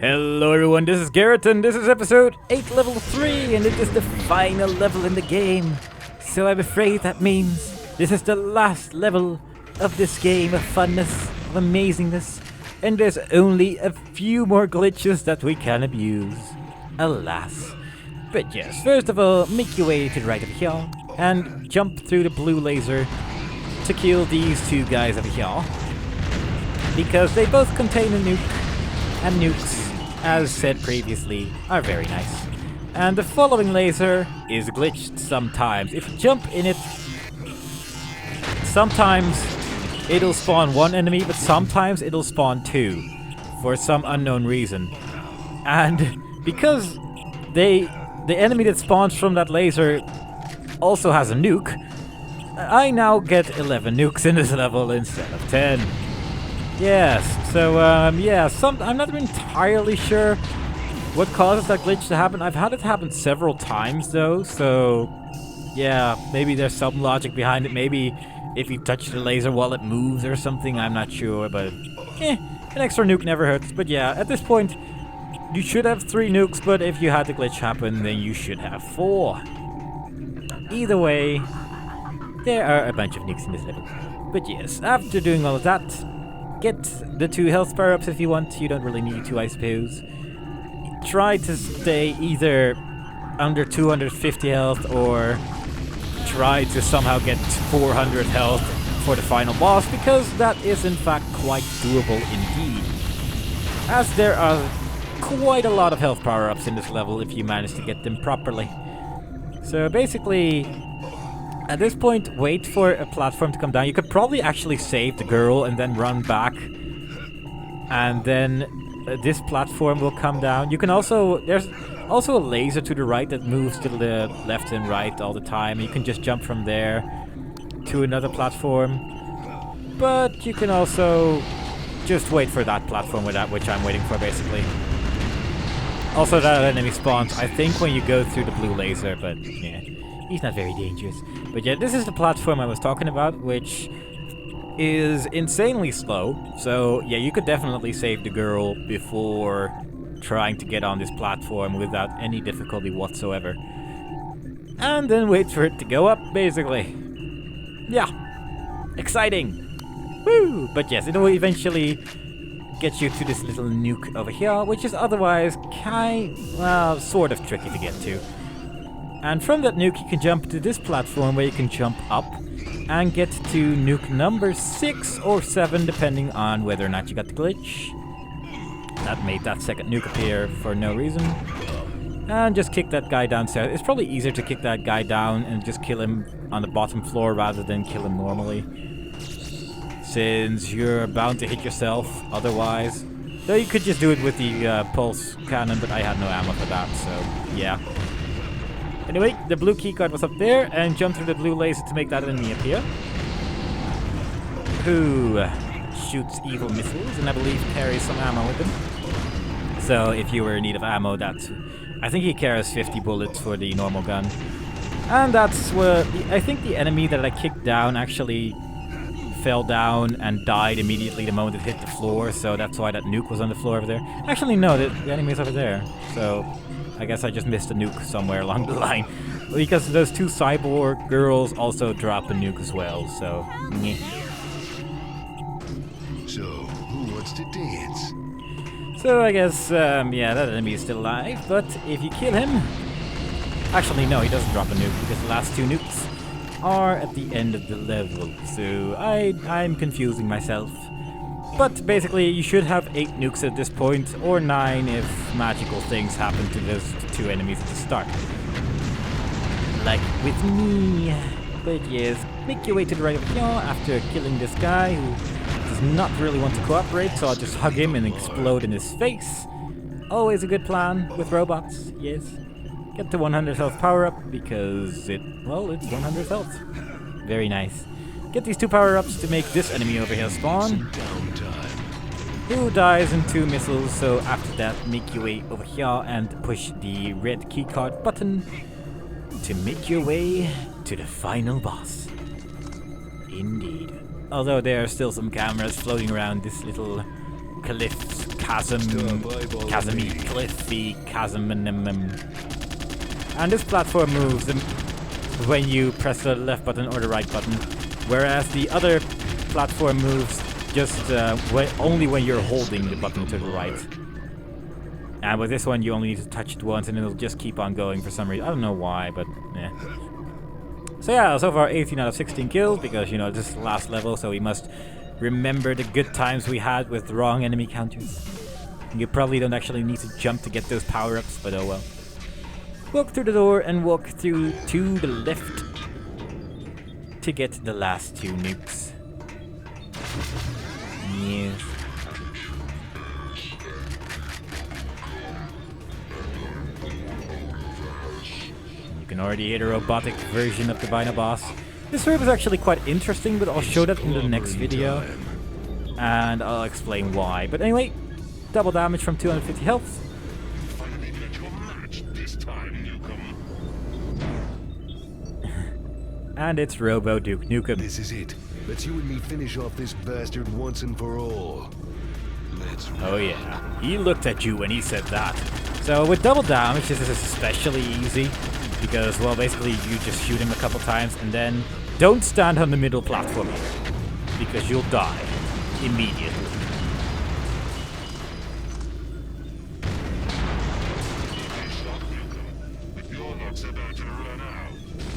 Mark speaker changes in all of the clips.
Speaker 1: Hello everyone, this is Garrett and this is episode 8 level 3 and it is the final level in the game. So I'm afraid that means this is the last level of this game of funness, of amazingness, and there's only a few more glitches that we can abuse. Alas. But yes, first of all, make your way to the right over here and jump through the blue laser to kill these two guys over here. Because they both contain a nuke, and nukes, as said previously, are very nice. And the following laser is glitched sometimes. If you jump in it, sometimes it'll spawn one enemy, but sometimes it'll spawn two, for some unknown reason. And because the enemy that spawns from that laser also has a nuke, I now get 11 nukes in this level instead of 10. Yes, so, I'm not entirely sure what causes that glitch to happen. I've had it happen several times, though, so, yeah, maybe there's some logic behind it. Maybe if you touch the laser while it moves or something, I'm not sure, but, an extra nuke never hurts. But yeah, at this point, you should have 3 nukes, but if you had the glitch happen, then you should have 4. Either way, there are a bunch of nukes in this level. But yes, after doing all of that, get the 2 health power-ups if you want. You don't really need to, I suppose. Try to stay either under 250 health or try to somehow get 400 health for the final boss, because that is in fact quite doable indeed. As there are quite a lot of health power-ups in this level if you manage to get them properly. So basically, at this point, wait for a platform to come down. You could probably actually save the girl and then run back. And then this platform will come down. You can also... There's also a laser to the right that moves to the left and right all the time. You can just jump from there to another platform. But you can also just wait for that platform with that, which I'm waiting for, basically. Also, that enemy spawns, I think, when you go through the blue laser, but yeah. He's not very dangerous. But yeah, this is the platform I was talking about, which is insanely slow. So yeah, you could definitely save the girl before trying to get on this platform without any difficulty whatsoever. And then wait for it to go up, basically. Yeah. Exciting. Woo! But yes, it will eventually get you to this little nuke over here, which is otherwise sort of tricky to get to. And from that nuke, you can jump to this platform where you can jump up and get to nuke number 6 or 7, depending on whether or not you got the glitch. That made that second nuke appear for no reason. And just kick that guy downstairs. It's probably easier to kick that guy down and just kill him on the bottom floor rather than kill him normally, since you're bound to hit yourself otherwise. Though you could just do it with the pulse cannon, but I had no ammo for that, so yeah. Anyway, the blue keycard was up there, and jump through the blue laser to make that enemy appear. Who shoots evil missiles, and I believe carries some ammo with him. So if you were in need of ammo, I think he carries 50 bullets for the normal gun. And that's where, I think the enemy that I kicked down actually fell down and died immediately the moment it hit the floor, so that's why that nuke was on the floor over there. Actually, no, the enemy is over there, so I guess I just missed a nuke somewhere along the line. Because those 2 cyborg girls also drop a nuke as well, so... Meh.
Speaker 2: So, who wants to dance?
Speaker 1: So I guess, yeah, that enemy is still alive, but if you kill him... Actually, no, he doesn't drop a nuke, because the last 2 nukes are at the end of the level, so I'm confusing myself. But basically, you should have 8 nukes at this point, or 9 if magical things happen to those 2 enemies at the start. Like with me. But yes, make your way to the right over here after killing this guy who does not really want to cooperate, so I'll just hug him and explode in his face. Always a good plan with robots, yes. Get the 100 health power-up, because it's 100 health. Very nice. Get these 2 power-ups to make this enemy over here spawn, who dies in 2 missiles, so after that make your way over here and push the red keycard button to make your way to the final boss. Indeed. Although there are still some cameras floating around this little calypso chasm, chasmy, cliffy, chasm, and this platform moves when you press the left button or the right button, whereas the other platform moves just only when you're holding the button to the right. And with this one, you only need to touch it once, and it'll just keep on going for some reason. I don't know why, but yeah. So yeah, so far 18 out of 16 kills, because, you know, this is the last level, so we must remember the good times we had with the wrong enemy counters. You probably don't actually need to jump to get those power-ups, but oh well. Walk through the door and walk through to the left to get the last 2 nukes. Yes. You can already hear the robotic version of the Vina boss. This herb is actually quite interesting, but I'll show that in the next video. And I'll explain why. But anyway, double damage from 250 health. And it's Robo Duke Nukem.
Speaker 2: This is it. Let's you and me finish off this bastard once and for all. Let's
Speaker 1: Oh yeah, he looked at you when he said that. So with double damage, this is especially easy. Because, well, basically you just shoot him a couple times and then don't stand on the middle platform here. Because you'll die immediately.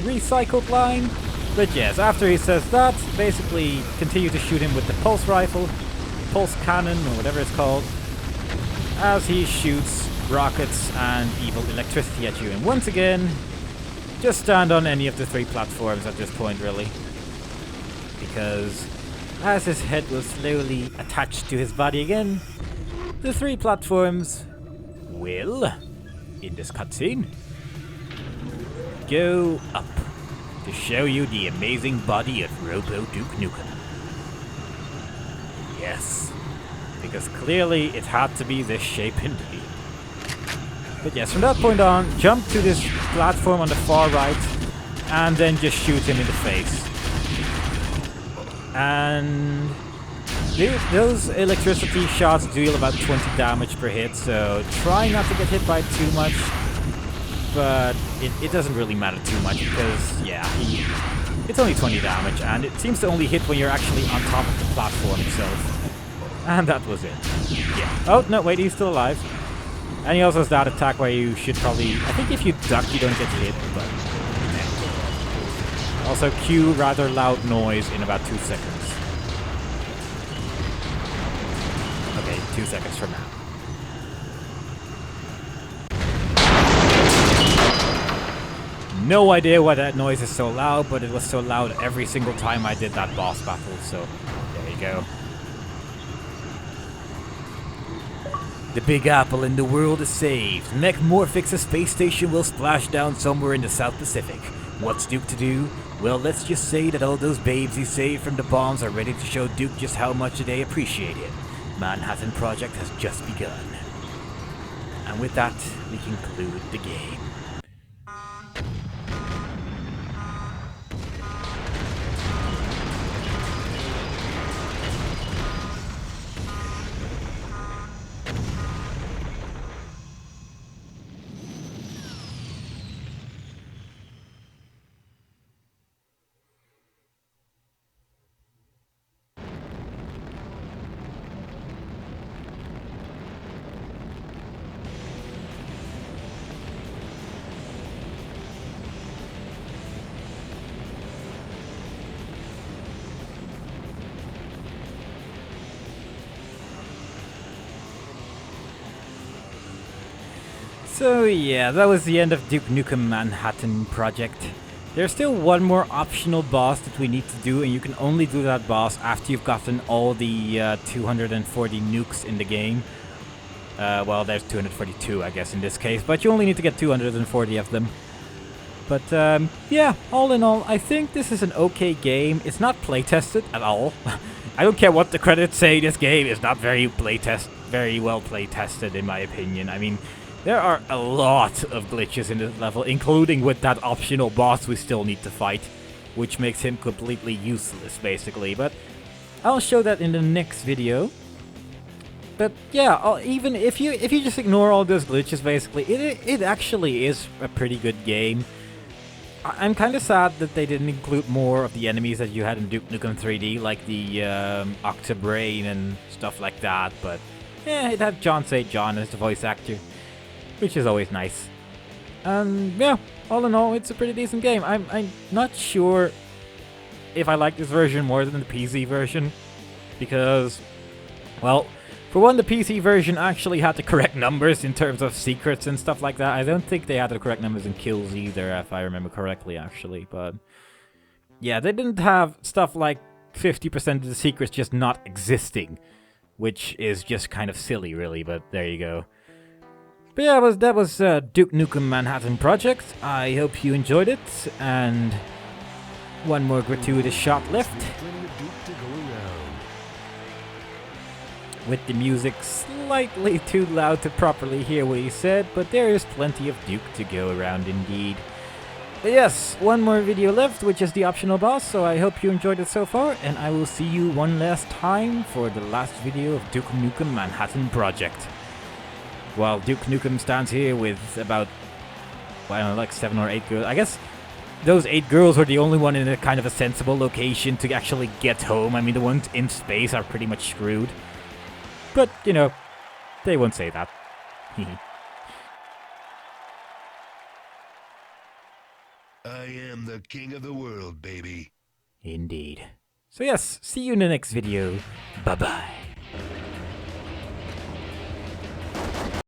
Speaker 1: Recycled line. But yes, after he says that, basically continue to shoot him with the pulse rifle, pulse cannon, or whatever it's called, as he shoots rockets and evil electricity at you. And once again, just stand on any of the 3 platforms at this point, really. Because as his head was slowly attached to his body again, the 3 platforms will, in this cutscene, go up to show you the amazing body of Robo Duke Nukem. Yes, because clearly it had to be this shape indeed. But yes, from that point on, jump to this platform on the far right, and then just shoot him in the face. And those electricity shots deal about 20 damage per hit, so try not to get hit by too much. But it doesn't really matter too much because, yeah, it's only 20 damage, and it seems to only hit when you're actually on top of the platform itself. And that was it. Yeah. Oh, no, wait, he's still alive. And he also has that attack where you should probably... I think if you duck, you don't get hit, but... Yeah. Also, cue rather loud noise in about 2 seconds. Okay, 2 seconds from now. No idea why that noise is so loud, but it was so loud every single time I did that boss battle, so there you go. The Big Apple in the world is saved. Mech Morphix's space station will splash down somewhere in the South Pacific. What's Duke to do? Well, let's just say that all those babes he saved from the bombs are ready to show Duke just how much they appreciate him. Manhattan Project has just begun. And with that, we conclude the game. So yeah, that was the end of Duke Nukem Manhattan Project. There's still one more optional boss that we need to do, and you can only do that boss after you've gotten all the 240 nukes in the game. Well, there's 242, I guess, in this case, but you only need to get 240 of them. But yeah, all in all, I think this is an okay game. It's not playtested at all. I don't care what the credits say, this game is not very well playtested in my opinion. I mean, there are a lot of glitches in this level, including with that optional boss we still need to fight, which makes him completely useless, basically. But I'll show that in the next video. But yeah, even if you just ignore all those glitches, basically, it actually is a pretty good game. I'm kind of sad that they didn't include more of the enemies that you had in Duke Nukem 3D, like the Octobrain and stuff like that. But yeah, it had John St. John as the voice actor, which is always nice. And yeah, all in all, it's a pretty decent game. I'm not sure if I like this version more than the PC version, because, well, for one, the PC version actually had the correct numbers in terms of secrets and stuff like that. I don't think they had the correct numbers in kills either, if I remember correctly, actually. But yeah, they didn't have stuff like 50% of the secrets just not existing, which is just kind of silly, really, but there you go. But yeah, that was Duke Nukem Manhattan Project. I hope you enjoyed it, and one more gratuitous shot left, with the music slightly too loud to properly hear what he said, but there is plenty of Duke to go around indeed. But yes, one more video left, which is the optional boss, so I hope you enjoyed it so far, and I will see you one last time for the last video of Duke Nukem Manhattan Project. While Duke Nukem stands here with about, well, I don't know, like 7 or 8 girls. I guess those 8 girls are the only one in a kind of a sensible location to actually get home. I mean, the ones in space are pretty much screwed. But, you know, they won't say that.
Speaker 2: I am the king of the world, baby.
Speaker 1: Indeed. So yes, see you in the next video. Bye-bye.